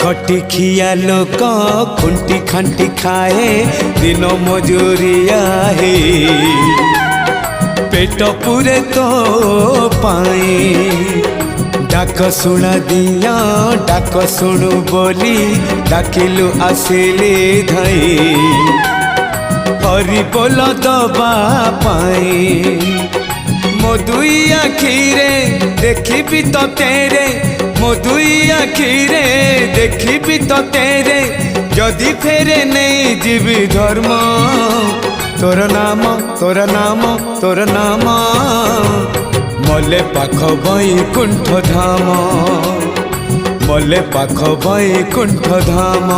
खटी खिया लोक खुंटी खांटी खाए दिन मजूरिया है पेट पूरे तो पाए डाक शुणा दिया डाक शुणु बोली डाकिलु आसिले धाई हरि बोल दबा पाए मो दुई आखिरे देखी तो तेरे मो दुई आखिरे देखी तो तेरे जदि फेरे नहीं जीवी धर्म तोर नाम तोर नाम तोर नाम मले पाख बैकुंठ धाम मले पाख बैकुंठ धाम।